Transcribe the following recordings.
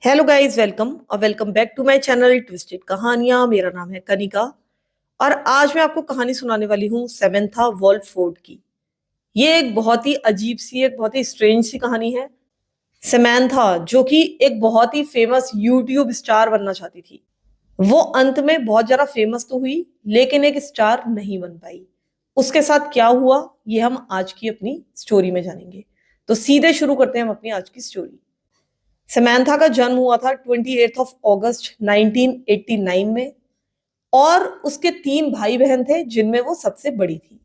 Hello guys, welcome और welcome back to my channel twisted कहानियां। मेरा नाम है कनिका और आज मैं आपको कहानी सुनाने वाली हूँ सेमेंथा वॉलफोर्ड की। ये एक बहुत ही अजीब सी, एक बहुत ही स्ट्रेंज सी कहानी है। सेमेंथा जो कि एक बहुत ही फेमस यूट्यूब स्टार बनना चाहती थी, वो अंत में बहुत ज्यादा फेमस तो हुई लेकिन एक स्टार नहीं बन पाई। उसके साथ क्या हुआ ये हम आज की अपनी स्टोरी में जानेंगे। तो सीधे शुरू करते हैं हम अपनी आज की स्टोरी। समैंथा का जन्म हुआ था 28 अगस्त 1989 में और उसके तीन भाई बहन थे जिनमें वो सबसे बड़ी थी।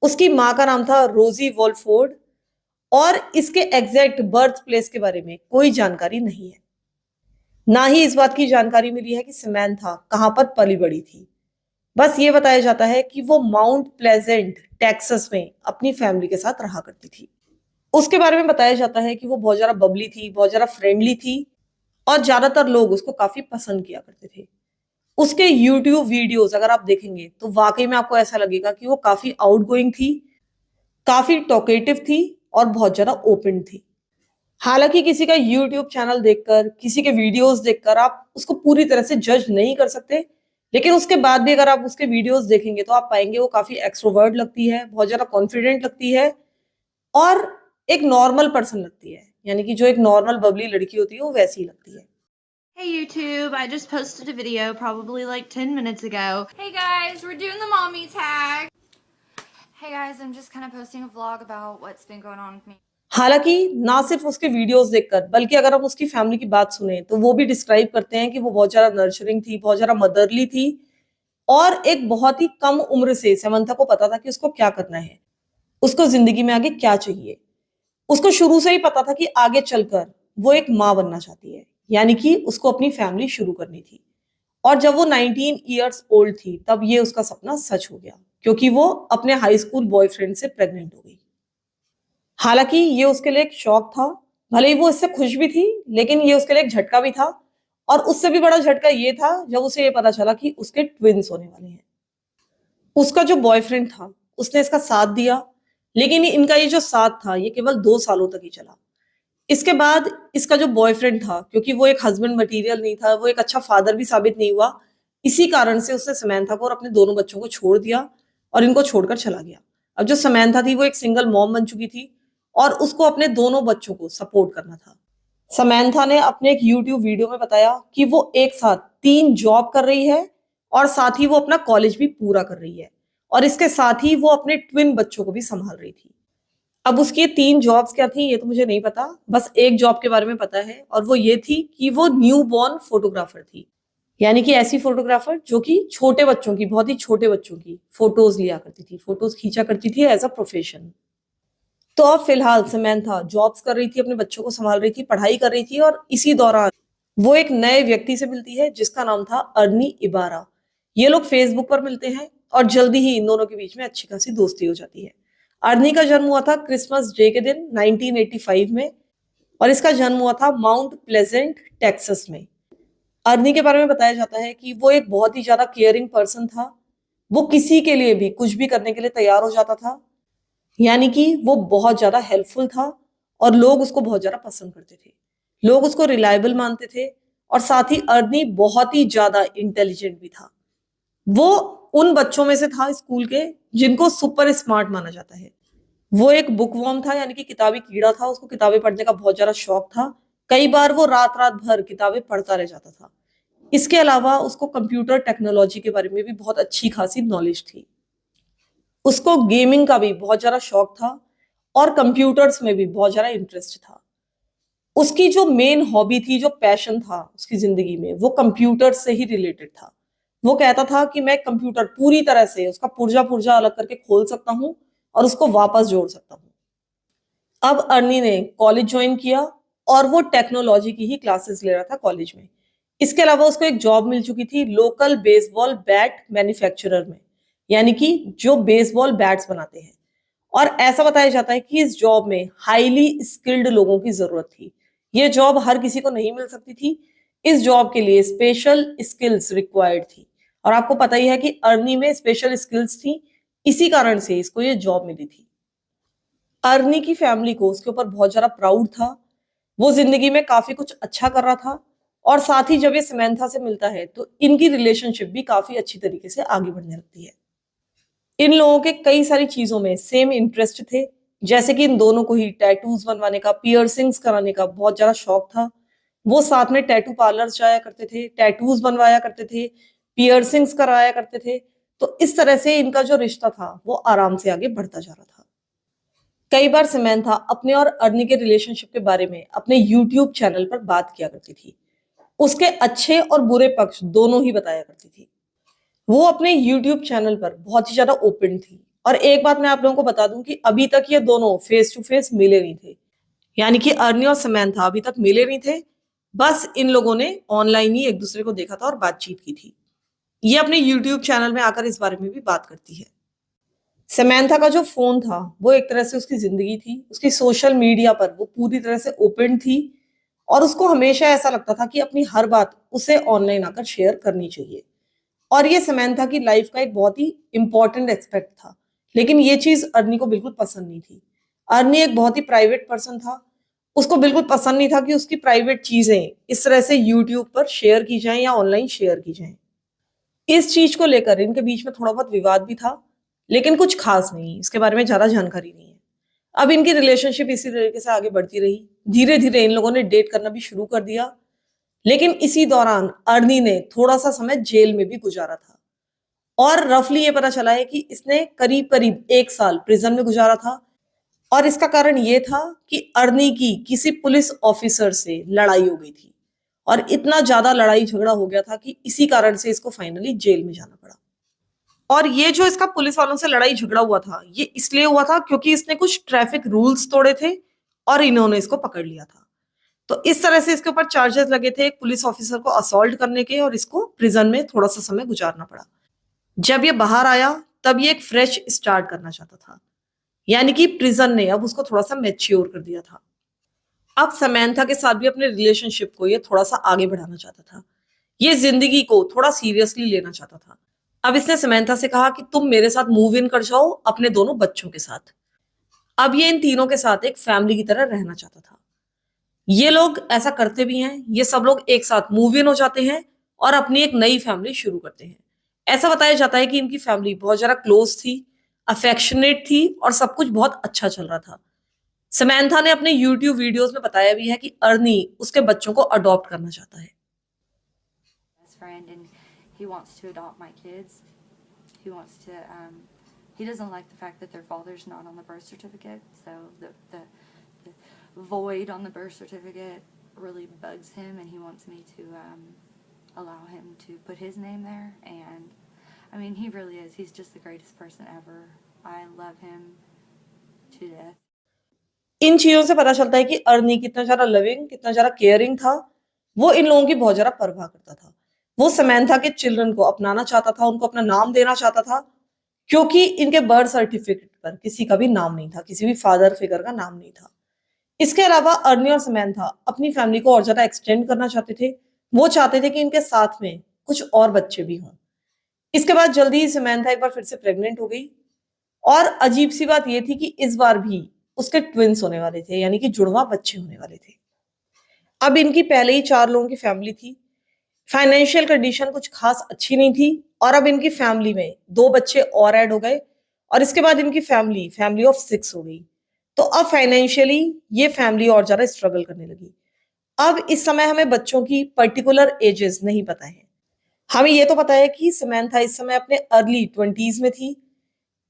उसकी माँ का नाम था रोजी वॉलफोर्ड और इसके एग्जैक्ट बर्थ प्लेस के बारे में कोई जानकारी नहीं है। ना ही इस बात की जानकारी मिली है कि समैंथा कहाँ पर पली बड़ी थी। बस ये बताया जाता है कि वो माउंट प्लेजेंट टेक्सास में अपनी फैमिली के साथ रहा करती थी। उसके बारे में बताया जाता है कि वो बहुत ज्यादा बबली थी, बहुत ज्यादा फ्रेंडली थी और ज्यादातर लोग उसको काफी पसंद किया करते थे। उसके यूट्यूब वीडियोस अगर आप देखेंगे तो वाकई में आपको ऐसा लगेगा कि वो काफी आउटगोइंग थी, काफी टॉकेटिव थी और बहुत ज्यादा ओपन थी। हालांकि किसी का यूट्यूब चैनल देखकर, किसी के वीडियोस देखकर आप उसको पूरी तरह से जज नहीं कर सकते, लेकिन उसके बाद भी अगर आप उसके वीडियोस देखेंगे तो आप पाएंगे वो काफी एक्सट्रोवर्ट लगती है, बहुत ज्यादा कॉन्फिडेंट लगती है और एक नॉर्मल पर्सन लगती है। यानी कि जो एक नॉर्मल बबली लड़की होती है वो वैसी ही लगती है। Hey YouTube, I just posted a video probably like 10 minutes ago. Hey guys, we're doing the mommy tag. Hey guys, I'm just kind of posting a vlog about what's been going on with me. हालांकि ना सिर्फ उसके videos देखकर बल्कि अगर हम उसकी family की बात सुने तो वो भी डिस्क्राइब करते हैं कि वो बहुत ज्यादा नर्चरिंग थी, बहुत ज्यादा मदरली थी और एक बहुत ही कम उम्र से समंथा को पता था कि उसको क्या करना है, उसको जिंदगी में आगे क्या चाहिए। उसको शुरू से ही पता था कि आगे चलकर वो एक माँ बनना चाहती है, यानी कि उसको अपनी फैमिली शुरू करनी थी। और जब वो 19 ईयर्स ओल्ड थी तब ये उसका सपना सच हो गया, क्योंकि वो अपने हाई स्कूल बॉयफ्रेंड से प्रेग्नेंट हो गई। हालांकि ये उसके लिए एक शौक था, भले ही वो इससे खुश भी थी, लेकिन ये उसके लिए एक झटका भी था। और उससे भी बड़ा झटका ये था जब उसे ये पता चला कि उसके ट्विंस होने वाले हैं। उसका जो बॉयफ्रेंड था उसने इसका साथ दिया, लेकिन इनका ये जो साथ था ये केवल 2 सालों तक ही चला। इसके बाद इसका जो बॉयफ्रेंड था, क्योंकि वो एक हस्बैंड मटेरियल नहीं था, वो एक अच्छा फादर भी साबित नहीं हुआ, इसी कारण से उसने समैंथा को और अपने दोनों बच्चों को छोड़ दिया और इनको छोड़कर चला गया। अब जो समैंथा थी वो एक सिंगल मॉम बन चुकी थी और उसको अपने दोनों बच्चों को सपोर्ट करना था। समैंथा ने अपने एक यूट्यूब वीडियो में बताया कि वो एक साथ 3 जॉब कर रही है और साथ ही वो अपना कॉलेज भी पूरा कर रही है और इसके साथ ही वो अपने ट्विन बच्चों को भी संभाल रही थी। अब उसकी ये 3 जॉब्स क्या थी ये तो मुझे नहीं पता, बस एक जॉब के बारे में पता है और वो ये थी कि वो न्यू बॉर्न फोटोग्राफर थी। यानी कि ऐसी फोटोग्राफर जो कि छोटे बच्चों की, बहुत ही छोटे बच्चों की फोटोज लिया करती थी, फोटोज खींचा करती थी एज अ प्रोफेशन। तो अब फिलहाल समैंथा जॉब्स कर रही थी, अपने बच्चों को संभाल रही थी, पढ़ाई कर रही थी और इसी दौरान वो एक नए व्यक्ति से मिलती है जिसका नाम था अर्नी इबारा। ये लोग फेसबुक पर मिलते हैं और जल्दी ही इन दोनों के बीच में अच्छी खासी दोस्ती हो जाती है। अर्नी का जन्म हुआ था क्रिसमस डे के दिन 1985 में और इसका जन्म हुआ था माउंट प्लेजेंट टेक्सास में। अर्नी के बारे में बताया जाता है कि वो एक बहुत ही ज्यादा केयरिंग पर्सन था। वो किसी के लिए भी कुछ भी करने के लिए तैयार हो जाता था, यानी कि वो बहुत ज्यादा हेल्पफुल था और लोग उसको बहुत ज्यादा पसंद करते थे। लोग उसको रिलायबल मानते थे और साथ ही अर्नी बहुत ही ज्यादा इंटेलिजेंट भी था। वो उन बच्चों में से था स्कूल के जिनको सुपर स्मार्ट माना जाता है। वो एक बुकवॉर्म था, यानी कि किताबी कीड़ा था, उसको किताबें पढ़ने का बहुत ज्यादा शौक था। कई बार वो रात रात भर किताबें पढ़ता रह जाता था। इसके अलावा उसको कंप्यूटर टेक्नोलॉजी के बारे में भी बहुत अच्छी खासी नॉलेज थी। उसको गेमिंग का भी बहुत ज्यादा शौक था और कंप्यूटर्स में भी बहुत ज्यादा इंटरेस्ट था। उसकी जो मेन हॉबी थी, जो पैशन था उसकी जिंदगी में, वो कंप्यूटर से ही रिलेटेड था। वो कहता था कि मैं कंप्यूटर पूरी तरह से उसका पुर्जा पुर्जा अलग करके खोल सकता हूँ और उसको वापस जोड़ सकता हूँ। अब अर्नी ने कॉलेज ज्वाइन किया और वो टेक्नोलॉजी की ही क्लासेस ले रहा था कॉलेज में। इसके अलावा उसको एक जॉब मिल चुकी थी लोकल बेसबॉल बैट मैन्युफैक्चरर में, यानी कि जो बेसबॉल बैट्स बनाते हैं। और ऐसा बताया जाता है कि इस जॉब में हाईली स्किल्ड लोगों की जरूरत थी। ये जॉब हर किसी को नहीं मिल सकती थी। इस जॉब के लिए स्पेशल स्किल्स रिक्वायर्ड थी और आपको पता ही है कि अर्नी में स्पेशल स्किल्स थी, इसी कारण से इसको ये जॉब मिली थी। अर्नी की फैमिली को उसके ऊपर बहुत ज्यादा प्राउड था। वो जिंदगी में काफी कुछ अच्छा कर रहा था और साथ ही जब ये समंथा से मिलता है तो इनकी रिलेशनशिप भी काफी अच्छी तरीके से आगे बढ़ने लगती है। इन लोगों के कई सारी चीजों में सेम इंटरेस्ट थे, जैसे कि इन दोनों को ही टैटूज बनवाने का, पियर्सिंग्स कराने का बहुत ज्यादा शौक था। वो साथ में टैटू पार्लर्स जाया करते थे, टैटूज बनवाया करते थे, पियर्सिंग्स कराया करते थे। तो इस तरह से इनका जो रिश्ता था वो आराम से आगे बढ़ता जा रहा था। कई बार समंथा अपने और अर्नी के रिलेशनशिप के बारे में अपने यूट्यूब चैनल पर बात किया करती थी। उसके अच्छे और बुरे पक्ष दोनों ही बताया करती थी। वो अपने यूट्यूब चैनल पर बहुत ही ज्यादा ओपन थी। और एक बात मैं आप लोगों को बता दूं कि अभी तक ये दोनों फेस टू फेस मिले नहीं थे, यानी कि अर्नी और समंथा अभी तक मिले नहीं थे। बस इन लोगों ने ऑनलाइन ही एक दूसरे को देखा था और बातचीत की थी। ये अपने यूट्यूब चैनल में आकर इस बारे में भी बात करती है। समंथा का जो फोन था वो एक तरह से उसकी जिंदगी थी। उसकी सोशल मीडिया पर वो पूरी तरह से ओपन थी और उसको हमेशा ऐसा लगता था कि अपनी हर बात उसे ऑनलाइन आकर शेयर करनी चाहिए। और ये समंथा की लाइफ का एक बहुत ही इंपॉर्टेंट एस्पेक्ट था। लेकिन ये चीज अर्नी को बिल्कुल पसंद नहीं थी। अर्नी एक बहुत ही प्राइवेट पर्सन था। उसको बिल्कुल पसंद नहीं था कि उसकी प्राइवेट चीजें इस तरह से यूट्यूब पर शेयर की जाएं या ऑनलाइन शेयर की जाएं। इस चीज को लेकर इनके बीच में थोड़ा बहुत विवाद भी था, लेकिन कुछ खास नहीं, इसके बारे में ज्यादा जानकारी नहीं है। अब इनकी रिलेशनशिप इसी तरीके से आगे बढ़ती रही। धीरे धीरे इन लोगों ने डेट करना भी शुरू कर दिया। लेकिन इसी दौरान अर्नी ने थोड़ा सा समय जेल में भी गुजारा था और रफली ये पता चला है कि इसने करीब करीब 1 साल प्रिजन में गुजारा था। और इसका कारण ये था कि अर्नी की किसी पुलिस ऑफिसर से लड़ाई हो गई थी और इतना ज्यादा लड़ाई झगड़ा हो गया था कि इसी कारण से इसको फाइनली जेल में जाना पड़ा। और ये जो इसका पुलिस वालों से लड़ाई झगड़ा हुआ था ये इसलिए हुआ था क्योंकि इसने कुछ ट्रैफिक रूल्स तोड़े थे और इन्होंने इसको पकड़ लिया था। तो इस तरह से इसके ऊपर चार्जेस लगे थे एक पुलिस ऑफिसर को असॉल्ट करने के और इसको प्रिजन में थोड़ा सा समय गुजारना पड़ा। जब ये बाहर आया तब ये एक फ्रेश स्टार्ट करना चाहता था, यानी कि प्रिजन ने अब उसको थोड़ा सा मैच्योर कर दिया था। अब समंथा के साथ भी अपने रिलेशनशिप को ये थोड़ा सा आगे बढ़ाना चाहता था। ये जिंदगी को थोड़ा सीरियसली लेना चाहता था। अब इसने समंथा से कहा कि तुम मेरे साथ मूव इन कर जाओ अपने दोनों बच्चों के साथ। अब ये इन तीनों के साथ एक फैमिली की तरह रहना चाहता था। ये लोग ऐसा करते भी हैं, ये सब लोग एक साथ मूव इन हो जाते हैं और अपनी एक नई फैमिली शुरू करते हैं। ऐसा बताया जाता है कि इनकी फैमिली बहुत ज्यादा क्लोज थी, अफेक्शनेट थी और सब कुछ बहुत अच्छा चल रहा था। समंथा ने अपने YouTube वीडियोस में बताया भी है कि अर्नी उसके बच्चों को अडॉप्ट करना चाहता है। Best friend, and he wants to adopt my kids. He wants to. He doesn't like the fact that their father's not on the birth certificate, so the void on the birth certificate really bugs him, and he wants me to allow him to put his name there. And I mean, he really is. He's just the greatest person ever. I love him to death. इन चीजों से पता चलता है कि अर्नी कितना ज्यादा loving, कितना ज्यादा केयरिंग था। वो इन लोगों की बहुत ज्यादा परवाह करता था। वो समंथा के चिल्ड्रन को अपनाना चाहता था, उनको अपना नाम देना चाहता था, क्योंकि इनके बर्थ सर्टिफिकेट पर किसी का भी नाम नहीं था, किसी भी फादर फिगर का नाम नहीं था। इसके अलावा अर्नी और समंथा अपनी फैमिली को और ज्यादा एक्सटेंड करना चाहते थे। वो चाहते थे कि इनके साथ में कुछ और बच्चे भी हों। इसके बाद जल्दी ही समंथा एक बार फिर से प्रेग्नेंट हो गई और अजीब सी बात ये थी कि इस बार भी उसके ट्विंस होने वाले थे, यानी कि जुड़वा बच्चे होने वाले थे। अब इनकी पहले ही 4 लोगों की फैमिली थी। फाइनेंशियल कंडीशन कुछ खास अच्छी नहीं थी और अब इनकी फैमिली में 2 बच्चे और ऐड हो गए और इसके बाद इनकी फैमिली ऑफ 6 हो गई। तो अब फाइनेंशियली ये फैमिली और ज्यादा स्ट्रगल करने लगी। अब इस समय हमें बच्चों की पर्टिकुलर एजेस नहीं पता है। हमें ये तो पता है कि समंथा इस समय अपने अर्ली 20s में थी,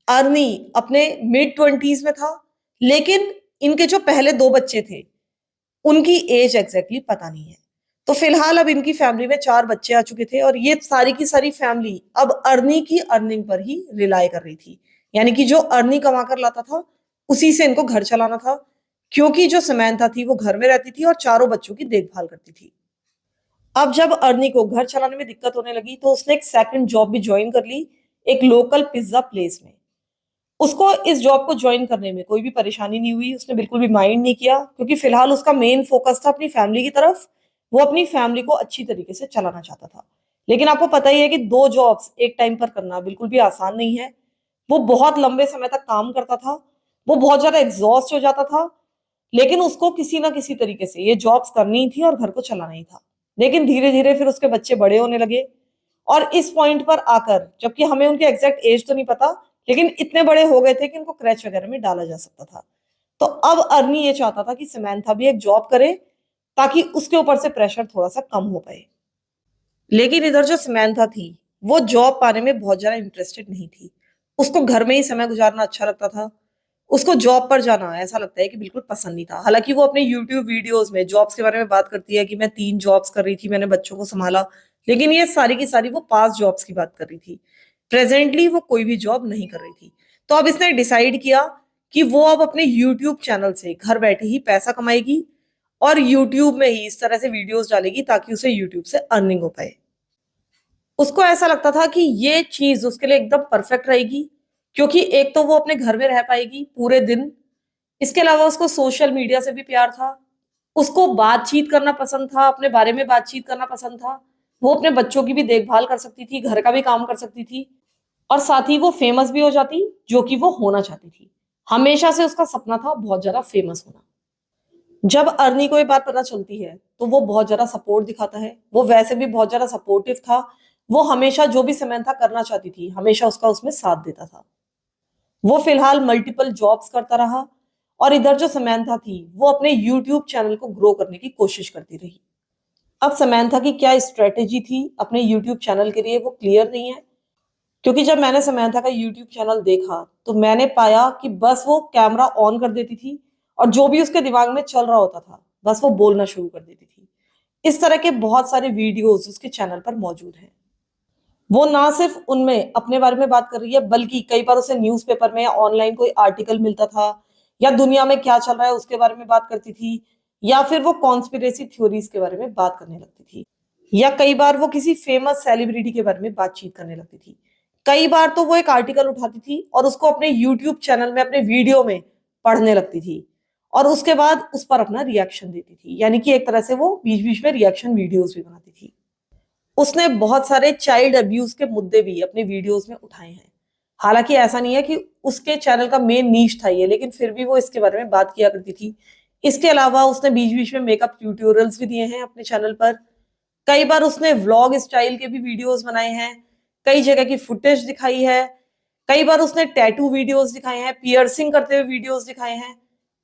अर्नी अपने मिड 20s में था, लेकिन इनके जो पहले 2 बच्चे थे उनकी एज एग्जैक्टली पता नहीं है। तो फिलहाल अब इनकी फैमिली में 4 बच्चे आ चुके थे और ये सारी की सारी फैमिली अब अर्नी की अर्निंग पर ही रिलाय कर रही थी, यानी कि जो अर्नी कमा कर लाता था उसी से इनको घर चलाना था, क्योंकि जो समंथा थी वो घर में रहती थी और 4 बच्चों की देखभाल करती थी। अब जब अर्नी को घर चलाने में दिक्कत होने लगी तो उसने एक सेकंड जॉब भी ज्वाइन कर ली, एक लोकल पिज्जा प्लेस में। उसको इस जॉब को ज्वाइन करने में कोई भी परेशानी नहीं हुई, उसने बिल्कुल भी माइंड नहीं किया, क्योंकि फिलहाल उसका मेन फोकस था अपनी फैमिली की तरफ। वो अपनी फैमिली को अच्छी तरीके से चलाना चाहता था। लेकिन आपको पता ही है कि 2 जॉब्स एक टाइम पर करना बिल्कुल भी आसान नहीं है। वो बहुत लंबे समय तक काम करता था, वो बहुत ज्यादा एग्जॉस्ट हो जाता था, लेकिन उसको किसी ना किसी तरीके से ये जॉब्स करनी ही थी और घर को चलाना ही था। लेकिन धीरे धीरे फिर उसके बच्चे बड़े होने लगे और इस पॉइंट पर आकर, जबकि हमें उनके एग्जैक्ट एज तो नहीं पता, लेकिन इतने बड़े हो गए थे कि इनको क्रैच वगैरह में डाला जा सकता था। तो अब अर्नी ये चाहता था कि समंथा भी एक जॉब करे ताकि उसके ऊपर से प्रेशर थोड़ा सा कम हो पाए। लेकिन इधर जो समंथा थी वो जॉब पाने में बहुत ज्यादा इंटरेस्टेड नहीं थी। उसको घर में ही समय गुजारना अच्छा लगता था। उसको जॉब पर जाना ऐसा लगता है कि बिल्कुल पसंद नहीं था। हालांकि वो अपने यूट्यूब वीडियोस में जॉब्स के बारे में बात करती है कि मैं 3 जॉब्स कर रही थी, मैंने बच्चों को संभाला, लेकिन ये सारी की सारी वो पास्ट जॉब्स की बात कर रही थी। प्रेजेंटली वो कोई भी जॉब नहीं कर रही थी। तो अब इसने डिसाइड किया कि वो अब अपने यूट्यूब चैनल से घर बैठे ही पैसा कमाएगी और यूट्यूब में ही इस तरह से वीडियोस डालेगी ताकि उसे यूट्यूब से अर्निंग हो पाए। उसको ऐसा लगता था कि ये चीज उसके लिए एकदम परफेक्ट रहेगी, क्योंकि एक तो वो अपने घर में रह पाएगी पूरे दिन, इसके अलावा उसको सोशल मीडिया से भी प्यार था, उसको बातचीत करना पसंद था, अपने बारे में बातचीत करना पसंद था, वो अपने बच्चों की भी देखभाल कर सकती थी, घर का भी काम कर सकती थी और साथ ही वो फेमस भी हो जाती, जो कि वो होना चाहती थी। हमेशा से उसका सपना था बहुत ज्यादा फेमस होना। जब अर्नी को ये बात पता चलती है तो वो बहुत ज्यादा सपोर्ट दिखाता है। वो वैसे भी बहुत ज्यादा सपोर्टिव था। वो हमेशा जो भी समंथा करना चाहती थी हमेशा उसका उसमें साथ देता था। वो फिलहाल मल्टीपल जॉब्स करता रहा और इधर जो समंथा थी वो अपने यूट्यूब चैनल को ग्रो करने की कोशिश करती रही। अब समंथा की क्या स्ट्रेटेजी थी अपने यूट्यूब चैनल के लिए वो क्लियर नहीं है, क्योंकि जब मैंने समंथा का यूट्यूब चैनल देखा तो मैंने पाया कि बस वो कैमरा ऑन कर देती थी और जो भी उसके दिमाग में चल रहा होता था बस वो बोलना शुरू कर देती थी। इस तरह के बहुत सारे वीडियोस उसके चैनल पर मौजूद हैं। वो ना सिर्फ उनमें अपने बारे में बात कर रही है, बल्कि कई बार उसे न्यूज़पेपर में या ऑनलाइन कोई आर्टिकल मिलता था या दुनिया में क्या चल रहा है उसके बारे में बात करती थी, या फिर वो कॉन्स्पिरेसी थ्योरीज के बारे में बात करने लगती थी, या कई बार वो किसी फेमस सेलिब्रिटी के बारे में बातचीत करने लगती थी। कई बार तो वो एक आर्टिकल उठाती थी और उसको अपने यूट्यूब चैनल में अपने वीडियो में पढ़ने लगती थी और उसके बाद उस पर अपना रिएक्शन देती थी। यानी कि एक तरह से वो बीच बीच में रिएक्शन वीडियोस भी बनाती थी। उसने बहुत सारे चाइल्ड अब्यूज के मुद्दे भी अपने वीडियोस में उठाए हैं। हालांकि ऐसा नहीं है कि उसके चैनल का मेन नीश था ये, लेकिन फिर भी वो इसके बारे में बात किया करती थी। इसके अलावा उसने बीच बीच में मेकअप ट्यूटोरियल्स भी दिए हैं अपने चैनल पर। कई बार उसने व्लॉग स्टाइल के भी वीडियोस बनाए हैं, कई जगह की फुटेज दिखाई है, कई बार उसने टैटू वीडियोस दिखाए हैं, पियर्सिंग करते हुए वीडियोस दिखाए हैं,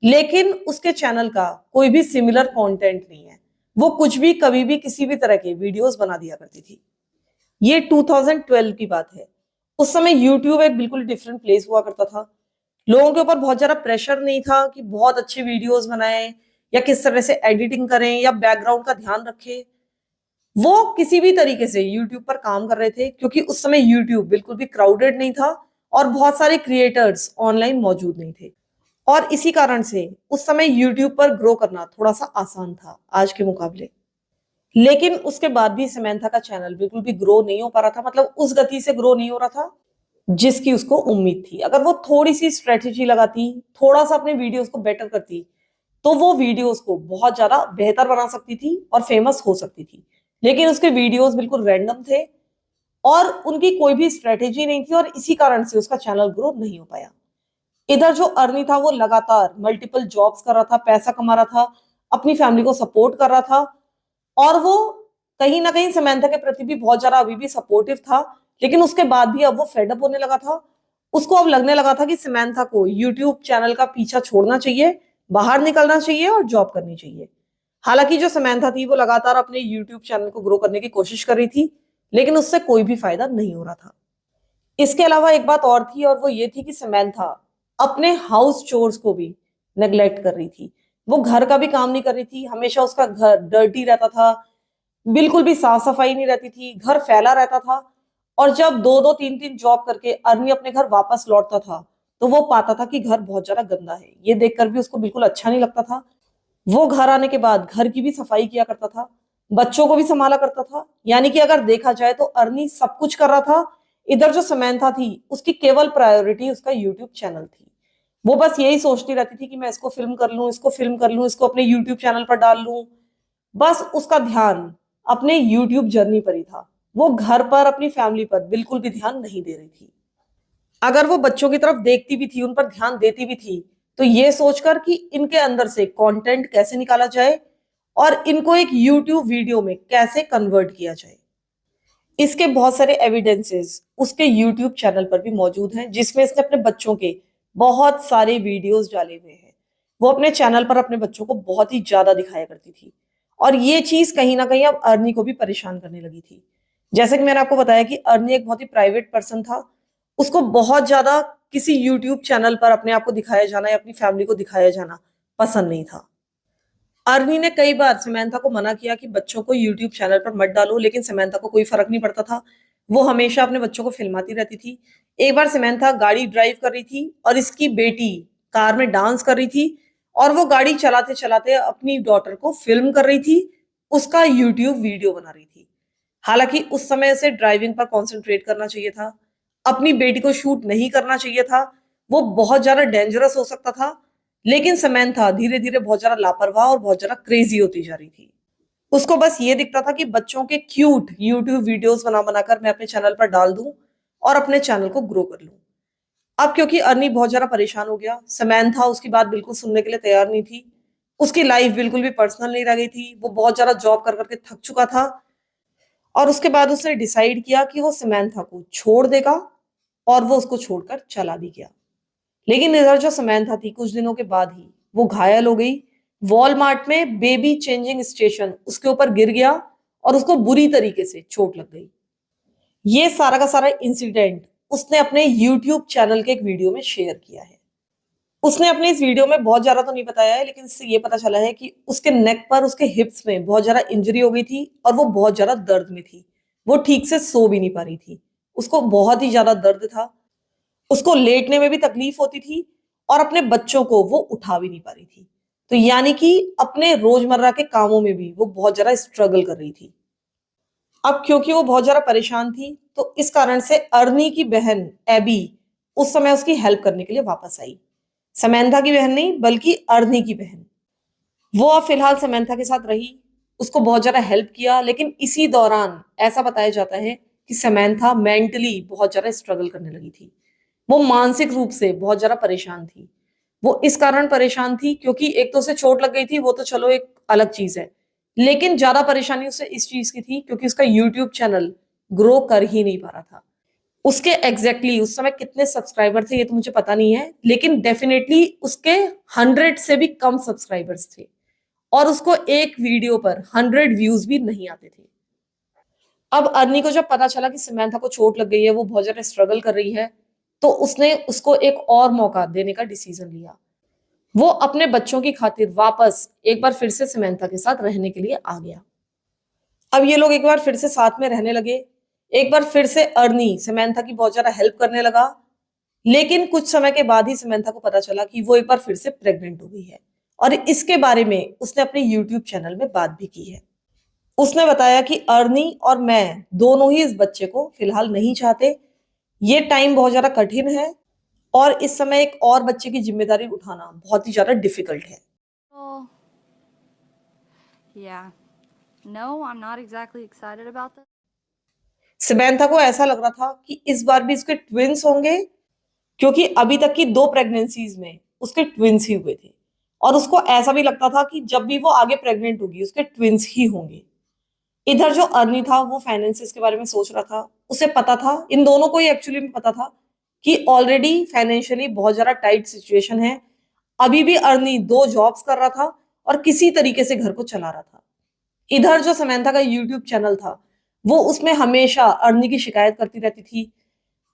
लेकिन उसके चैनल का कोई भी सिमिलर कंटेंट नहीं है। वो कुछ भी कभी भी किसी भी तरह के वीडियोस बना दिया करती थी। ये 2012 की बात है। उस समय यूट्यूब एक बिल्कुल डिफरेंट प्लेस हुआ करता था। लोगों के ऊपर बहुत ज्यादा प्रेशर नहीं था कि बहुत अच्छे वीडियोस बनाएं या किस तरह से एडिटिंग करें या बैकग्राउंड का ध्यान रखें। वो किसी भी तरीके से यूट्यूब पर काम कर रहे थे, क्योंकि उस समय यूट्यूब बिल्कुल भी क्राउडेड नहीं था और बहुत सारे क्रिएटर्स ऑनलाइन मौजूद नहीं थे। और इसी कारण से उस समय यूट्यूब पर ग्रो करना थोड़ा सा आसान था आज के मुकाबले। लेकिन उसके बाद भी समंथा का चैनल बिल्कुल भी ग्रो नहीं हो पा रहा था, मतलब उस गति से ग्रो नहीं हो रहा था जिसकी उसको उम्मीद थी। अगर वो थोड़ी सी स्ट्रेटेजी लगाती, थोड़ा सा अपने वीडियोस को बेटर करती, तो वो वीडियोस को बहुत ज्यादा बेहतर बना सकती थी और फेमस हो सकती थी। लेकिन उसके वीडियोस बिल्कुल रैंडम थे और उनकी कोई भी स्ट्रेटेजी नहीं थी और इसी कारण से उसका चैनल ग्रो नहीं हो पाया। इधर जो अर्नी था वो लगातार मल्टीपल जॉब्स कर रहा था, पैसा कमा रहा था, अपनी फैमिली को सपोर्ट कर रहा था और वो कहीं ना कहीं समंथा के प्रति भी बहुत ज्यादा अभी भी सपोर्टिव था। लेकिन उसके बाद भी अब वो फेडअप होने लगा था। उसको अब लगने लगा था कि समंथा को यूट्यूब चैनल का पीछा छोड़ना चाहिए, बाहर निकलना चाहिए और जॉब करनी चाहिए। हालांकि जो समंथा थी वो लगातार अपने यूट्यूब चैनल को ग्रो करने की कोशिश कर रही थी, लेकिन उससे कोई भी फायदा नहीं हो रहा था। इसके अलावा एक बात और थी और वो ये थी कि समंथा अपने हाउस चोर्स को भी नेग्लेक्ट कर रही थी। वो घर का भी काम नहीं कर रही थी, हमेशा उसका घर डर्टी रहता था, बिल्कुल भी साफ सफाई नहीं रहती थी, घर फैला रहता था। और जब 2-2 3-3 जॉब करके अर्नी अपने घर वापस लौटता था तो वो पाता था कि घर बहुत ज्यादा गंदा है। ये देखकर भी उसको बिल्कुल अच्छा नहीं लगता था। वो घर आने के बाद घर की भी सफाई किया करता था, बच्चों को भी संभाला करता था। यानी कि अगर देखा जाए तो अर्नी सब कुछ कर रहा था। इधर जो समंथा थी उसकी केवल प्रायोरिटी उसका यूट्यूब चैनल थी। वो बस यही सोचती रहती थी कि मैं इसको फिल्म कर लूं, इसको फिल्म कर लूं, इसको अपने यूट्यूब चैनल पर डाल लूं। बस उसका ध्यान अपने यूट्यूब जर्नी पर ही था। वो घर पर अपनी फैमिली पर बिल्कुल भी ध्यान नहीं दे रही थी। अगर वो बच्चों की तरफ देखती भी थी, उन पर ध्यान देती भी थी, तो ये सोचकर कि इनके अंदर से कंटेंट कैसे निकाला जाए और इनको एक यूट्यूब वीडियो में कैसे कन्वर्ट किया जाए। इसके बहुत सारे एविडेंसेस उसके यूट्यूब चैनल पर भी मौजूद हैं, जिसमें इसने अपने बच्चों के बहुत सारे वीडियोस डाले हुए हैं। वो अपने चैनल पर अपने बच्चों को बहुत ही ज्यादा दिखाया करती थी और ये चीज कहीं ना कहीं अब अर्नी को भी परेशान करने लगी थी। जैसे कि मैंने आपको बताया कि अर्नी एक बहुत ही प्राइवेट पर्सन था, उसको बहुत ज्यादा किसी यूट्यूब चैनल पर अपने आप को दिखाया जाना या अपनी फैमिली को दिखाया जाना पसंद नहीं था। अर्नी ने कई बार समंथा को मना किया कि बच्चों को यूट्यूब चैनल पर मत डालो, लेकिन समंथा को कोई फर्क नहीं पड़ता था। वो हमेशा अपने बच्चों को फिल्माती रहती थी। एक बार समंथा गाड़ी ड्राइव कर रही थी और इसकी बेटी कार में डांस कर रही थी और वो गाड़ी चलाते चलाते अपनी डॉटर को फिल्म कर रही थी, उसका यूट्यूब वीडियो बना रही थी। हालांकि उस समय उसे ड्राइविंग पर कॉन्सेंट्रेट करना चाहिए था, अपनी बेटी को शूट नहीं करना चाहिए था, वो बहुत ज्यादा डेंजरस हो सकता था। लेकिन समंथा धीरे धीरे बहुत ज्यादा लापरवाह और बहुत ज्यादा क्रेजी होती जा रही थी। उसको बस ये दिखता था कि बच्चों के क्यूट यूट्यूब वीडियोस बना बनाकर मैं अपने चैनल पर डाल दूं और अपने चैनल को ग्रो कर लूं। अब क्योंकि अर्नी बहुत ज्यादा परेशान हो गया, समंथा उसकी बात बिल्कुल सुनने के लिए तैयार नहीं थी। उसकी लाइफ बिल्कुल भी पर्सनल नहीं रह गई थी, वो बहुत ज्यादा जॉब कर करके थक चुका था और उसके बाद उसने डिसाइड किया कि वो समंथा को छोड़ देगा और वो उसको छोड़कर चला भी गया। लेकिन इधर जो समंथा थी कुछ दिनों के बाद ही वो घायल हो गई। वॉलमार्ट में बेबी चेंजिंग स्टेशन उसके ऊपर गिर गया और उसको बुरी तरीके से चोट लग गई। ये सारा का सारा इंसिडेंट उसने अपने यूट्यूब चैनल के एक वीडियो में शेयर किया है। उसने अपने इस वीडियो में बहुत ज्यादा तो नहीं बताया है, लेकिन इससे ये पता चला है कि उसके नेक पर उसके हिप्स में बहुत ज्यादा इंजरी हो गई थी और वो बहुत ज्यादा दर्द में थी। वो ठीक से सो भी नहीं पा रही थी, उसको बहुत ही ज्यादा दर्द था, उसको लेटने में भी तकलीफ होती थी और अपने बच्चों को वो उठा भी नहीं पा रही थी। तो यानी कि अपने रोजमर्रा के कामों में भी वो बहुत ज्यादा स्ट्रगल कर रही थी। अब क्योंकि वो बहुत ज्यादा परेशान थी तो इस कारण से अर्नी की बहन एबी उस समय उसकी हेल्प करने के लिए वापस आई। समंथा की बहन नहीं बल्कि अर्नी की बहन। वो अब फिलहाल समंथा के साथ रही, उसको बहुत ज्यादा हेल्प किया, लेकिन इसी दौरान ऐसा बताया जाता है कि समंथा मेंटली बहुत ज्यादा स्ट्रगल करने लगी थी। वो मानसिक रूप से बहुत ज्यादा परेशान थी। वो इस कारण परेशान थी क्योंकि एक तो उसे चोट लग गई थी, वो तो चलो एक अलग चीज है, लेकिन ज्यादा परेशानी उसे इस चीज की थी क्योंकि उसका यूट्यूब चैनल ग्रो कर ही नहीं पा रहा था। उसके एग्जैक्टली उस समय कितने सब्सक्राइबर थे ये तो मुझे पता नहीं है, लेकिन डेफिनेटली उसके 100 से भी कम सब्सक्राइबर्स थे और उसको एक वीडियो पर 100 व्यूज भी नहीं आते थे। अब अर्नी को जब पता चला कि समंथा को चोट लग गई है, वो बहुत ज्यादा स्ट्रगल कर रही है, तो उसने उसको एक और मौका देने का डिसीजन लिया। वो अपने बच्चों की खातिर वापस एक बार फिर से समंथा के साथ रहने के लिए आ गया। अब ये लोग एक बार फिर से साथ में रहने लगे। एक बार फिर से अर्नी समंथा की बहुत ज्यादा हेल्प करने लगा, लेकिन कुछ समय के बाद ही समंथा को पता चला कि वो एक बार फिर से प्रेग्नेंट हो गई है और इसके बारे में उसने अपने यूट्यूब चैनल में बात भी की है। उसने बताया कि अर्नी और मैं दोनों ही इस बच्चे को फिलहाल नहीं चाहते, ये टाइम बहुत ज्यादा कठिन है और इस समय एक और बच्चे की जिम्मेदारी उठाना बहुत ही ज्यादा डिफिकल्ट है। Well, yeah. No, I'm not exactly excited about this. Samantha को ऐसा लग रहा था कि इस बार भी इसके ट्विंस होंगे, क्योंकि अभी तक की 2 प्रेगनेंसीज में उसके ट्विंस ही हुए थे और उसको ऐसा भी लगता था कि जब भी वो आगे प्रेग्नेंट होगी उसके ट्विंस ही होंगे। इधर जो अर्नी था वो फाइनेंसेस के बारे में सोच रहा था। उसे पता था, इन दोनों को ही एक्चुअली में पता था कि ऑलरेडी फाइनेंशियली बहुत ज्यादा टाइट सिचुएशन है। अभी भी अर्नी 2 जॉब्स कर रहा था और किसी तरीके से घर को चला रहा था। इधर जो समंथा का यूट्यूब चैनल था वो उसमें हमेशा अर्नी की शिकायत करती रहती थी।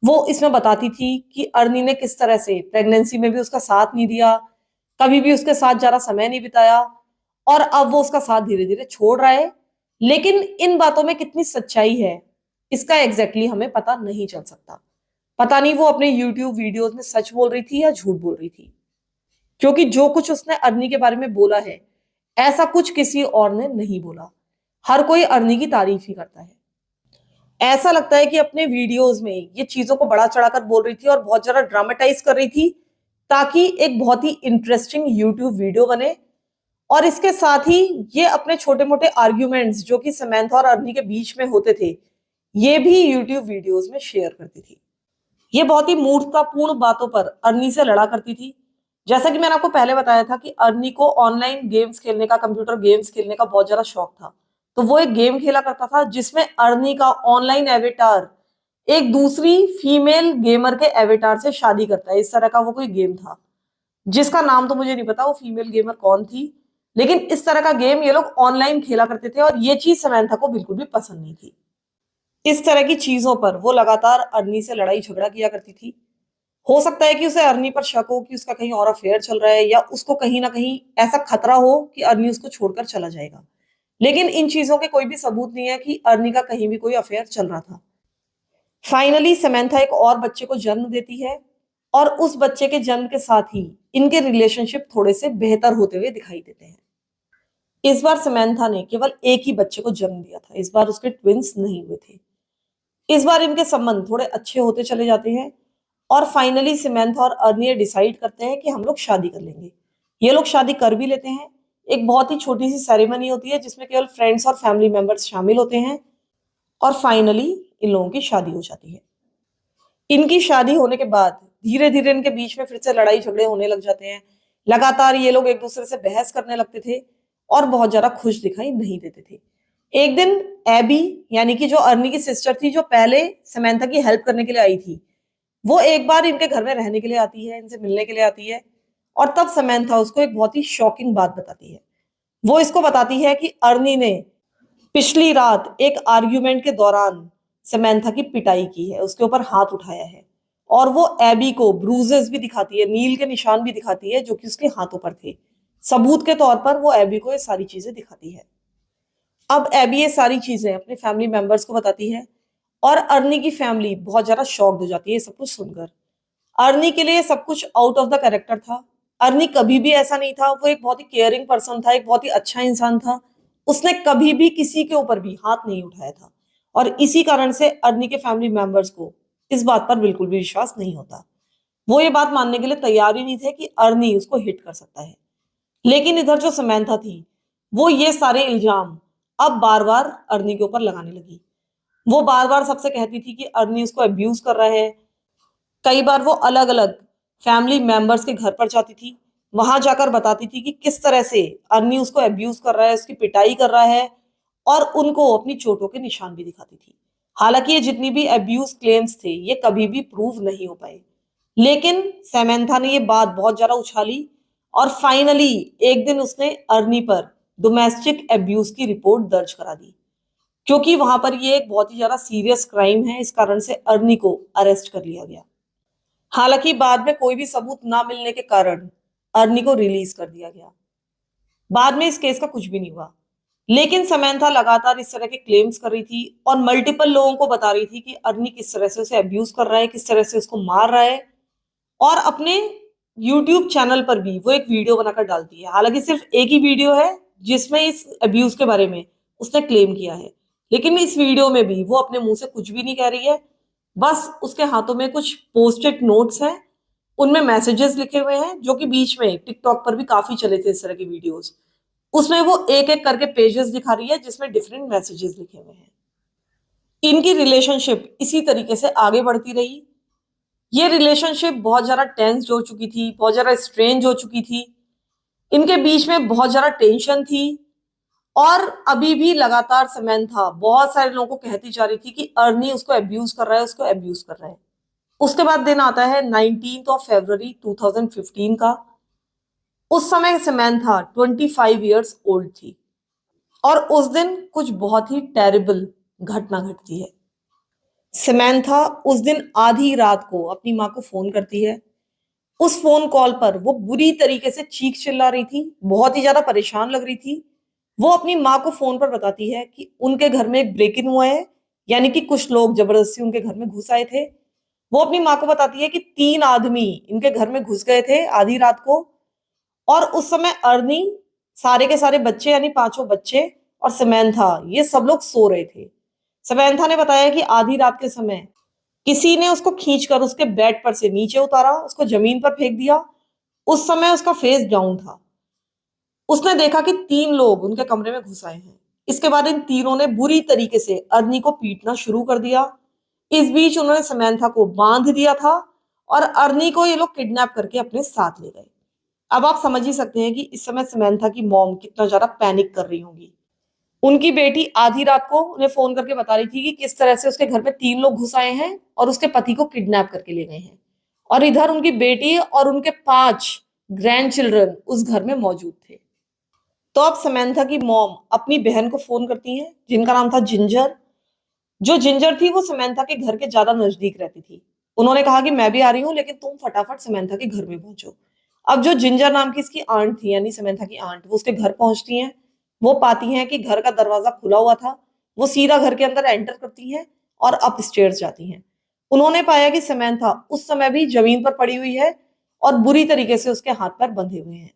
वो इसमें बताती थी कि अर्नी ने किस तरह से प्रेगनेंसी में भी उसका साथ नहीं दिया, कभी भी उसके साथ ज्यादा समय नहीं बिताया और अब वो उसका साथ धीरे धीरे छोड़ रहा है। लेकिन इन बातों में कितनी सच्चाई है इसका एग्जैक्टली हमें पता नहीं चल सकता। पता नहीं वो अपने यूट्यूब वीडियोस में सच बोल रही थी या झूठ बोल रही थी, क्योंकि जो कुछ उसने अर्नी के बारे में बोला है ऐसा कुछ किसी और ने नहीं बोला। हर कोई अर्नी की तारीफ ही करता है। ऐसा लगता है कि अपने वीडियोस में ये चीजों को बढ़ा चढ़ाकर बोल रही थी और बहुत ज्यादा ड्रामेटाइज कर रही थी ताकि एक बहुत ही इंटरेस्टिंग यूट्यूब वीडियो बने और इसके साथ ही ये अपने छोटे मोटे आर्ग्यूमेंट्स जो कि समंथा और अर्नी के बीच में होते थे ये भी यूट्यूब वीडियोस में शेयर करती थी। ये बहुत ही मूर्खतापूर्ण बातों पर अर्नी से लड़ा करती थी। जैसा कि मैंने आपको पहले बताया था कि अर्नी को ऑनलाइन गेम्स खेलने का, कंप्यूटर गेम्स खेलने का बहुत ज्यादा शौक था। तो वो एक गेम खेला करता था जिसमें अर्नी का ऑनलाइन एवेटार एक दूसरी फीमेल गेमर के एवेटार से शादी करता है। इस तरह का वो कोई गेम था, जिसका नाम तो मुझे नहीं पता वो फीमेल गेमर कौन थी, लेकिन इस तरह का गेम ये लोग ऑनलाइन खेला करते थे और ये चीज समंथा को बिल्कुल भी पसंद नहीं थी। इस तरह की चीजों पर वो लगातार अर्नी से लड़ाई झगड़ा किया करती थी। हो सकता है कि उसे अर्नी पर शक हो कि उसका कहीं और अफेयर चल रहा है, या उसको कहीं ना कहीं ऐसा खतरा हो कि अर्नी उसको छोड़कर चला जाएगा। लेकिन इन चीजों के कोई भी सबूत नहीं है कि अर्नी का कहीं भी कोई अफेयर चल रहा था। फाइनली समंथा एक और बच्चे को जन्म देती है और उस बच्चे के जन्म के साथ ही इनके रिलेशनशिप थोड़े से बेहतर होते हुए दिखाई देते हैं। इस बार समंथा ने केवल एक ही बच्चे को जन्म दिया था, इस बार उसके ट्विंस नहीं हुए थे। इस बार इनके संबंध थोड़े अच्छे होते चले जाते हैं और फाइनली समंथा और अर्नी डिसाइड करते हैं कि हम लोग शादी कर लेंगे। ये लोग शादी कर भी लेते हैं। एक बहुत ही छोटी सी सेरेमनी होती है जिसमें केवल फ्रेंड्स और फैमिली मेंबर्स शामिल होते हैं और फाइनली इन लोगों की शादी हो जाती है। इनकी शादी होने के बाद धीरे धीरे इनके बीच में फिर से लड़ाई झगड़े होने लग जाते हैं। लगातार ये लोग एक दूसरे से बहस करने लगते थे और बहुत ज्यादा खुश दिखाई नहीं देते थे। एक दिन एबी, यानी कि जो अर्नी की सिस्टर थी, जो पहले समंथा की हेल्प करने के लिए आई थी, वो एक बार इनके घर में रहने के लिए आती है, इनसे मिलने के लिए आती है और तब समंथा उसको एक बहुत ही शॉकिंग बात बताती है। वो इसको बताती है कि अर्नी ने पिछली रात एक आर्ग्यूमेंट के दौरान समंथा की पिटाई की है, उसके ऊपर हाथ उठाया है और वो एबी को ब्रूजेस भी दिखाती है, नील के निशान भी दिखाती है जो कि उसके हाथों पर थे। सबूत के तौर पर वो एबी को ये सारी चीजें दिखाती है। अब एबी ये सारी चीजें अपने फैमिली मेंबर्स को बताती है और अर्नी की फैमिली बहुत ज्यादा शॉक्ड हो जाती है ये सब कुछ सुनकर। अर्नी के लिए सब कुछ आउट ऑफ द कैरेक्टर था। अर्नी कभी भी ऐसा नहीं था। वो एक बहुत ही केयरिंग पर्सन था, एक बहुत ही अच्छा इंसान था। उसने कभी भी किसी के ऊपर भी हाथ नहीं उठाया था और इसी कारण से अर्नी के फैमिली मेंबर्स को इस बात पर बिल्कुल भी विश्वास नहीं होता। वो ये बात मानने के लिए तैयार ही नहीं थे कि अर्नी उसको हिट कर सकता है। लेकिन इधर जो समंथा थी, वो ये सारे इल्जाम अब बार बार अर्नी के ऊपर लगाने लगी। वो बार बार सबसे कहती थी कि अर्नी उसको अब्यूज कर रहा है। कई बार वो अलग अलग फैमिली मेंबर्स के घर पर जाती थी, वहां जाकर बताती थी कि किस तरह से अर्नी उसको अब्यूज कर रहा है, उसकी पिटाई कर रहा है और उनको अपनी चोटों के निशान भी दिखाती थी। हालांकि ये जितनी भी अब्यूज क्लेम्स थे ये कभी भी प्रूव नहीं हो पाए, लेकिन समंथा ने ये बात बहुत ज्यादा उछाली और फाइनली एक दिन उसने अर्नी पर डोमेस्टिक अब्यूज की रिपोर्ट दर्ज करा दी, क्योंकि वहां पर ये एक बहुत ही ज्यादा सीरियस क्राइम है। इस कारण से अर्नी को अरेस्ट कर लिया गया। हालांकि बाद में कोई भी सबूत ना मिलने के कारण अर्नी को रिलीज कर दिया गया। बाद में इस केस का कुछ भी नहीं हुआ, लेकिन समंथा लगातार इस तरह के क्लेम्स कर रही थी और मल्टीपल लोगों को बता रही थी कि अर्नी किस तरह से उसे अब्यूज कर रहा है, किस तरह से उसको मार रहा है और अपने यूट्यूब चैनल पर भी वो एक वीडियो बनाकर डालती है। हालांकि सिर्फ एक ही वीडियो है जिसमें इस अब्यूज के बारे में उसने क्लेम किया है, लेकिन इस वीडियो में भी वो अपने मुंह से कुछ भी नहीं कह रही है। बस उसके हाथों में कुछ पोस्टेड नोट्स हैं, उनमें मैसेजेस लिखे हुए हैं, जो कि बीच में टिकटॉक पर भी काफी चले थे इस तरह के वीडियोस। उसमें वो एक एक करके पेजेस दिखा रही है जिसमें डिफरेंट मैसेजेस लिखे हुए हैं। इनकी रिलेशनशिप इसी तरीके से आगे बढ़ती रही। ये रिलेशनशिप बहुत ज्यादा टेंस्ड हो चुकी थी, बहुत ज्यादा स्ट्रेंज हो चुकी थी। इनके बीच में बहुत ज्यादा टेंशन थी और अभी भी लगातार समंथा बहुत सारे लोगों को कहती जा रही थी कि अर्नी उसको अब्यूज कर रहा है, उसको अब्यूज कर रहा है। उसके बाद दिन आता है 19 फरवरी 2015 का। उस समय समंथा 25 इयर्स ओल्ड थी और उस दिन कुछ बहुत ही टेरिबल घटना घटती है। समंथा उस दिन आधी रात को अपनी माँ को फोन करती है। उस फोन कॉल पर वो बुरी तरीके से चीख चिल्ला रही थी, बहुत ही ज्यादा परेशान लग रही थी। वो अपनी माँ को फोन पर बताती है कि उनके घर में एक ब्रेक इन हुआ है, यानी कि कुछ लोग जबरदस्ती उनके घर में घुस आए थे। वो अपनी माँ को बताती है कि 3 आदमी इनके घर में घुस गए थे आधी रात को और उस समय अर्नी, सारे के सारे बच्चे यानी 5 बच्चे और समंथा, ये सब लोग सो रहे थे। समंथा ने बताया कि आधी रात के समय किसी ने उसको खींचकर उसके बेड पर से नीचे उतारा, उसको जमीन पर फेंक दिया। उस समय उसका फेस डाउन था। उसने देखा कि 3 लोग उनके कमरे में घुस आए हैं। इसके बाद इन तीनों ने बुरी तरीके से अर्नी को पीटना शुरू कर दिया। इस बीच उन्होंने समंथा को बांध दिया था और अर्नी को ये लोग किडनैप करके अपने साथ ले गए। अब आप समझ ही सकते हैं कि इस समय समंथा की मॉम कितना ज्यादा पैनिक कर रही होंगी। उनकी बेटी आधी रात को उन्हें फोन करके बता रही थी कि किस तरह से उसके घर में 3 लोग घुस आए हैं और उसके पति को किडनैप करके ले गए हैं। और इधर उनकी बेटी और उनके 5 ग्रैंड चिल्ड्रन उस घर में मौजूद थे। तो अब समंथा की मॉम अपनी बहन को फोन करती हैं, जिनका नाम था जिंजर। जो जिंजर थी वो समंथा के घर के ज्यादा नजदीक रहती थी। उन्होंने कहा कि मैं भी आ रही हूँ, लेकिन तुम फटाफट समंथा के घर में पहुंचो। अब जो जिंजर नाम की इसकी आंट थी, यानी समंथा की आंट, वो उसके घर पहुंचती हैं। वो पाती हैं कि घर का दरवाजा खुला हुआ था। वो सीधा घर के अंदर एंटर करती हैं और अप स्टेयर्स जाती हैं। उन्होंने पाया कि समंथा उस समय भी जमीन पर पड़ी हुई है और बुरी तरीके से उसके हाथ पैर बंधे हुए हैं।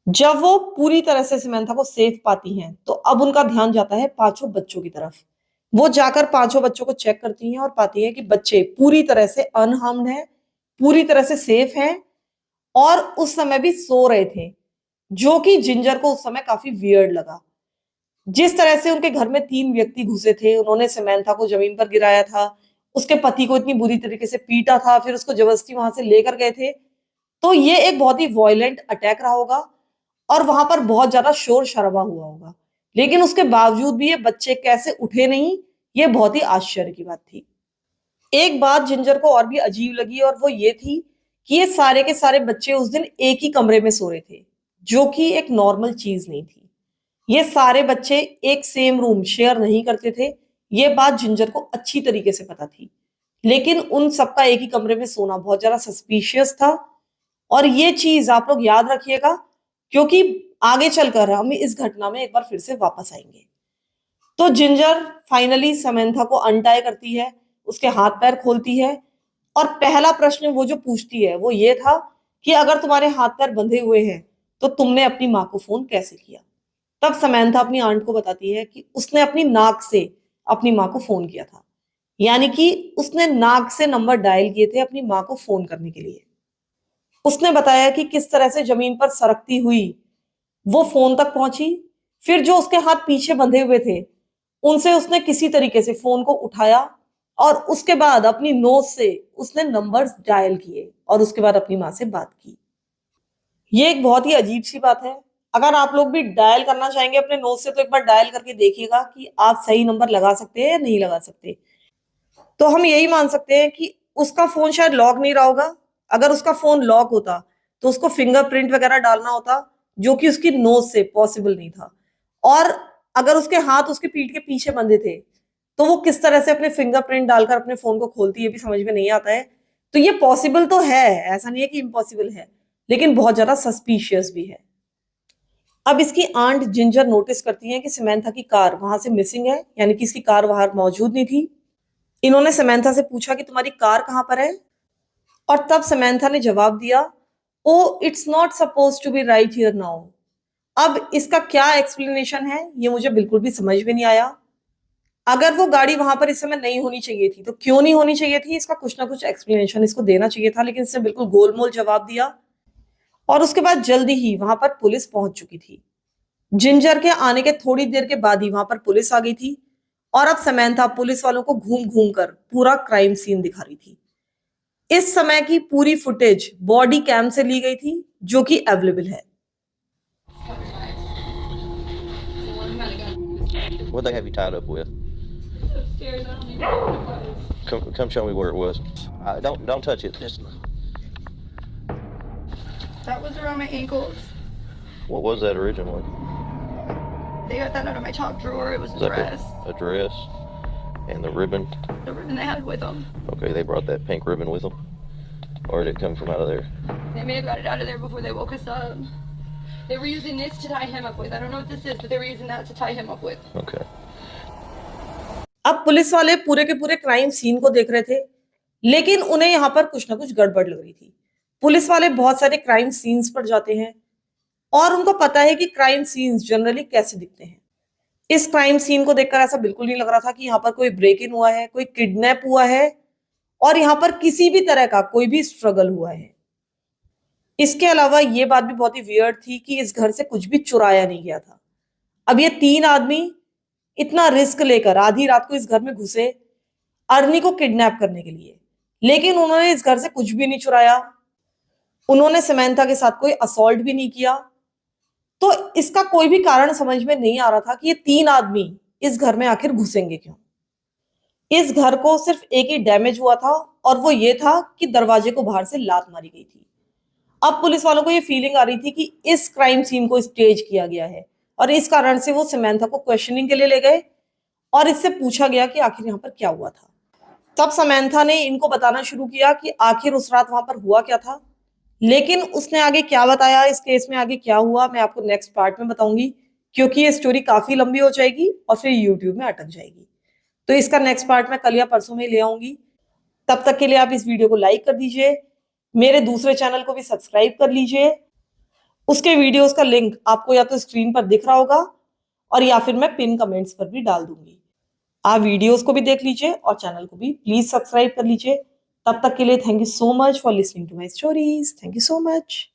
जब वो पूरी तरह से समंथा को सेफ पाती हैं, तो अब उनका ध्यान जाता है 5 बच्चों की तरफ। वो जाकर 5 बच्चों को चेक करती हैं और पाती है कि बच्चे पूरी तरह से अनहार्म्ड हैं, पूरी तरह से सेफ हैं और उस समय भी सो रहे थे, जो कि जिंजर को उस समय काफी वियर्ड लगा। जिस तरह से उनके घर में 3 व्यक्ति घुसे थे, उन्होंने समंथा को जमीन पर गिराया था, उसके पति को इतनी बुरी तरीके से पीटा था, फिर उसको जबरदस्ती वहां से लेकर गए थे। तो ये एक बहुत ही वॉयलेंट अटैक रहा होगा और वहां पर बहुत ज्यादा शोर शराबा हुआ होगा। लेकिन उसके बावजूद भी ये बच्चे कैसे उठे नहीं, ये बहुत ही आश्चर्य की बात थी। एक बात जिंजर को और भी अजीब लगी और वो ये थी कि ये सारे के सारे बच्चे उस दिन एक ही कमरे में सो रहे थे, जो कि एक नॉर्मल चीज नहीं थी। ये सारे बच्चे एक सेम रूम शेयर नहीं करते थे। ये बात जिंजर को अच्छी तरीके से पता थी, लेकिन उन सबका एक ही कमरे में सोना बहुत ज्यादा सस्पिशियस था। और ये चीज आप लोग याद रखिएगा, क्योंकि आगे चलकर हम इस घटना में एक बार फिर से वापस आएंगे। तो जिंजर फाइनली समंथा को अनटाई करती है, उसके हाथ पैर खोलती है और पहला प्रश्न वो जो पूछती है वो ये था कि अगर तुम्हारे हाथ पैर बंधे हुए हैं तो तुमने अपनी माँ को फोन कैसे किया। तब समंथा अपनी आंट को बताती है कि उसने अपनी नाक से अपनी माँ को फोन किया था, यानी कि उसने नाक से नंबर डायल किए थे अपनी माँ को फोन करने के लिए। उसने बताया कि किस तरह से जमीन पर सरकती हुई वो फोन तक पहुंची, फिर जो उसके हाथ पीछे बंधे हुए थे उनसे उसने किसी तरीके से फोन को उठाया और उसके बाद अपनी नोज से उसने नंबर्स डायल किए और उसके बाद अपनी माँ से बात की। ये एक बहुत ही अजीब सी बात है। अगर आप लोग भी डायल करना चाहेंगे अपने नोज से, तो एक बार डायल करके देखिएगा कि आप सही नंबर लगा सकते हैं या नहीं लगा सकते। तो हम यही मान सकते हैं कि उसका फोन शायद लॉक नहीं रहा होगा। अगर उसका फोन लॉक होता तो उसको फिंगरप्रिंट वगैरह डालना होता, जो कि उसकी नोज से पॉसिबल नहीं था। और अगर उसके हाथ उसके पीठ के पीछे बंधे थे, तो वो किस तरह से अपने फिंगरप्रिंट डालकर अपने फोन को खोलती, ये भी समझ में नहीं आता है। तो ये पॉसिबल तो है, ऐसा नहीं है कि इम्पॉसिबल है, लेकिन बहुत ज्यादा सस्पिशियस भी है। अब इसकी आंट जिंजर नोटिस करती है कि समंथा की कार वहां से मिसिंग है, यानी कि इसकी कार वहां मौजूद नहीं थी। इन्होंने समंथा से पूछा कि तुम्हारी कार कहाँ पर है, और तब समंथा ने जवाब दिया, oh it's not suppose to be right here now. अब इसका क्या एक्सप्लेनेशन है ये मुझे बिल्कुल भी समझ में नहीं आया। अगर वो गाड़ी वहां पर इस समय नहीं होनी चाहिए थी तो क्यों नहीं होनी चाहिए थी, इसका कुछ ना कुछ एक्सप्लेनेशन इसको देना चाहिए था, लेकिन इसने बिल्कुल गोलमोल जवाब दिया। और उसके बाद जल्दी ही वहां पर पुलिस पहुंच चुकी थी। जिंजर के आने के थोड़ी देर के बाद ही वहां पर पुलिस आ गई थी और अब समंथा पुलिस वालों को घूम घूम कर पूरा क्राइम सीन दिखा रही थी। इस समय की पूरी फुटेज बॉडी कैम से ली गई थी, जो कि अवेलेबल है। What they have you tied up with? Upstairs, I don't even know what it was. Come show me where it was. Don't touch it. Just That was around my ankles. what was that originally? They got that out of my top drawer. It was Was a that dress. a dress and the ribbon? The ribbon they had with them. Okay, they brought that pink ribbon with them, or did it come from out of there? They may have got it out of there before they woke us up. They were using this to tie him up with. I don't know what this is, but they were using that to tie him up with. Okay. अब police वाले पूरे के पूरे crime scene को देख रहे थे, लेकिन उन्हें यहाँ पर कुछ ना कुछ गड़बड़ लग रही थी। पुलिस वाले बहुत सारे क्राइम सीन्स पर जाते हैं और उनको पता है कि क्राइम सीन्स जनरली कैसे दिखते हैं। इस क्राइम सीन को देखकर ऐसा बिल्कुल नहीं लग रहा था कि यहाँ पर कोई ब्रेक इन हुआ है, कोई किडनैप हुआ है और यहाँ पर किसी भी तरह का कोई भी स्ट्रगल हुआ है। इसके अलावा ये बात भी बहुत ही वियर्ड थी कि इस घर से कुछ भी चुराया नहीं गया था। अब ये 3 आदमी इतना रिस्क लेकर आधी रात को इस घर में घुसे अर्नी को किडनैप करने के लिए, लेकिन उन्होंने इस घर से कुछ भी नहीं चुराया। उन्होंने समंथा के साथ कोई असॉल्ट भी नहीं किया। तो इसका कोई भी कारण समझ में नहीं आ रहा था कि ये 3 आदमी इस घर में आखिर घुसेंगे क्यों। इस घर को सिर्फ एक ही डैमेज हुआ था और वो ये था कि दरवाजे को बाहर से लात मारी गई थी। अब पुलिस वालों को ये फीलिंग आ रही थी कि इस क्राइम सीन को स्टेज किया गया है और इस कारण से वो समंथा को क्वेश्चनिंग के लिए ले गए और इससे पूछा गया कि आखिर यहाँ पर क्या हुआ था। तब समंथा ने इनको बताना शुरू किया कि आखिर उस रात वहां पर हुआ क्या था। लेकिन उसने आगे क्या बताया, इस केस में आगे क्या हुआ, मैं आपको नेक्स्ट पार्ट में बताऊंगी, क्योंकि ये स्टोरी काफी लंबी हो जाएगी और फिर यूट्यूब में अटक जाएगी। तो इसका नेक्स्ट पार्ट मैं कल या परसों में ले आऊंगी। तब तक के लिए आप इस वीडियो को लाइक कर दीजिए, मेरे दूसरे चैनल को भी सब्सक्राइब कर लीजिए। उसके वीडियोस का लिंक आपको या तो स्क्रीन पर दिख रहा होगा और या फिर मैं पिन कमेंट्स पर भी डाल दूंगी। आप वीडियोस को भी देख लीजिए और चैनल को भी प्लीज सब्सक्राइब कर लीजिए। तब तक के लिए thank you so much for listening to my stories. Thank you so much.